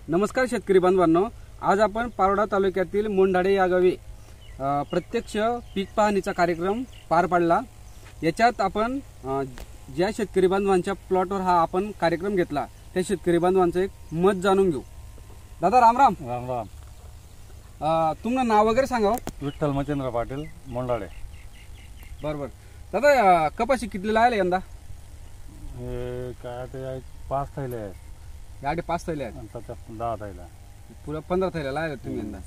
नमस्कार शेतकरी बांधवांनो, आज आपण पारोडा तालुक्यातील मोंढाडे या गावी प्रत्यक्ष पीक पाहणीचा कार्यक्रम पार पाडला। याच्यात आपण ज्या शेतकरी बांधवांच्या प्लॉटवर हा आपण कार्यक्रम घेतला त्या शेतकरी बांधवांचं एक मत जाणून घेऊ। दादा राम राम। राम राम। तुमचं नाव वगैरे सांगा। विठ्ठल मच्छिंद्र पाटील, मोंढाडे। बरोबर दादा, कपाशी किती लायला यंदा? काय ते 5 थैले आहेत, गाडी 5 थैले आहेत, 10 थैला, पुरा 15 थैले लायला तुम्ही यंदा।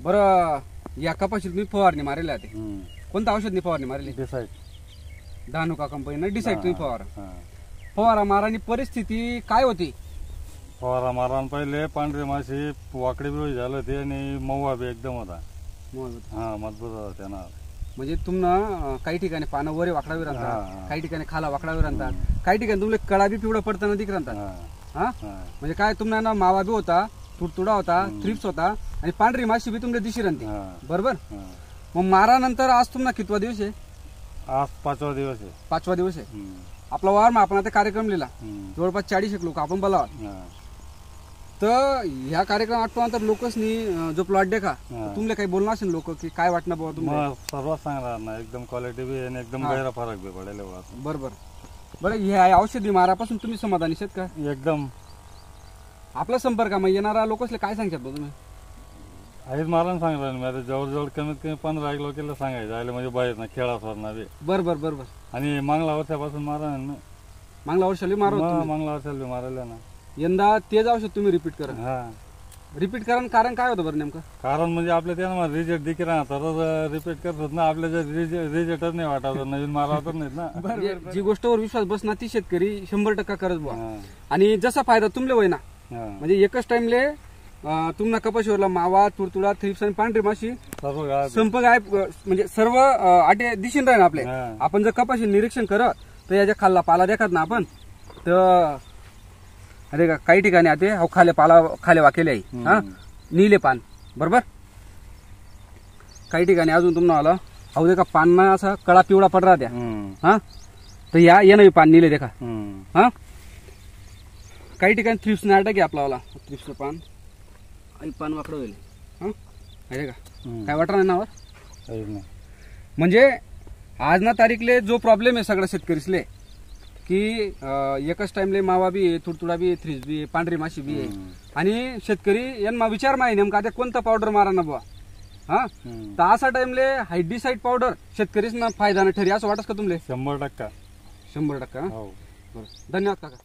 बरं, या कपाशीत तुम्ही फवारणी मारली आहे, कोणतं औषध फवारणी मारली? डिसाइड, धानुका कंपनीने डिसाइड तुम्ही फवारा मारानी परिस्थिती काय होती? फवारा मारान पहिले पांढरी माशी वाकडी बिळी झालं ते आणि मऊवा बी एकदम होता। हा, मजबूत होता त्यांना। म्हणजे तुम्हाला काही ठिकाणी पानं वरे वाकडावी राहतात, काही ठिकाणी खाला वाकडावी राहतात, काही ठिकाणी तुमले कळा बी पिवळा पडताना दिख राहतात। हा, म्हणजे काय तुम्हाला मावा बी होता, तुडतुडा होता, थ्रिप्स होता आणि पांढरी माशी बी तुमले दिशी राहते, बरोबर? मग मारा नंतर आज तुम्हाला कितवा दिवस आहे? आज 5वा दिवस आहे। 5वा दिवस आहे आपला वार। मग आपण आता कार्यक्रम लिहिला, जवळपास 40 लोक आपण बोलावा। तर ह्या कार्यक्रम आठवल्यानंतर लोकसनी जो प्लॉट देखा तुमले काही बोलणार असेल लोक की काय वाटणार बाबा तुम्हाला? सर्व सांगणार ना, एकदम क्वालिटी बी आणि एकदम गैरा फरक बी पडेल। बरोबर बरं, ह्या औषधी मारापासून तुम्ही समाधानी आहेत का? एकदम। आपला संपर्कामध्ये येणारा लोकसले काय सांगतात तुम्ही? आहेत मारायला सांगणार मी आता जवळजवळ कमीत कमी 15 लोकांना सांगायचं आले, म्हणजे बाहेर ना खेळा सोडणार बी। बरोबर बरोबर। आणि मागल्या वर्षापासून मारा ना, मागल्या वर्षाला मारू, मागल्या वर्षाला बी मारायला ना। यंदा तेच औषध तुम्ही रिपीट करा। हा, रिपीट करा। कारण काय होतं बरं नेमकं? कारण म्हणजे आपल्या त्यांना रिजेक्ट दिख राहतात, रिपीट करतात ना। आपल्या जर रिजेक्टच नाही वाटत, नवीन मारा तर नाहीत ना। जी गोष्टवर विश्वास बसणार ती शेतकरी 100% करत बुवा। आणि जसा फायदा तुमले होय ना, म्हणजे एकच टाइमले तुम्हाला कपाशीवरला मावा, तुडतुडा, थ्रिप्स आणि पांढरी माशी सर्व संप गायब, म्हणजे सर्व आटे दिसून राहील आपले। आपण जर कपाशी निरीक्षण करत तर याच्या खाल्ला पाला देखत ना आपण, तर अरे का काही ठिकाणी आते हो खाले पाला खाले वाकेले आहे, हा नीले पान, बरोबर? काही ठिकाणी अजून तुम्हाला हो देखा पान ना असा कळा पिवळा पड राहत्या, हा, तर या येणं पान नीले देखा। हा, काही ठिकाणी थ्रिप्स नाही अटक आपला थ्रिप्सचं पान आणि पान वाकडं होईल, हा अरे का काय वाटणार नाही नावर? म्हणजे आज ना तारीखले जो प्रॉब्लेम आहे सगळ्या शेतकरीसले की एकच टाइमले मावा बी आहे, तुडतुडा बी आहे, थ्रिप्स बी आहे, पांढरी माशी बी आहे, आणि शेतकरी यांना विचार माहिती नेमका आता कोणता पावडर मारा ना बुवा। हा, तर असा टाइमले हायडिसाइड पावडर शेतकरीस ना फायदा न ठरी असं वाटत का तुमले? 100%। 100%। धन्यवाद काका।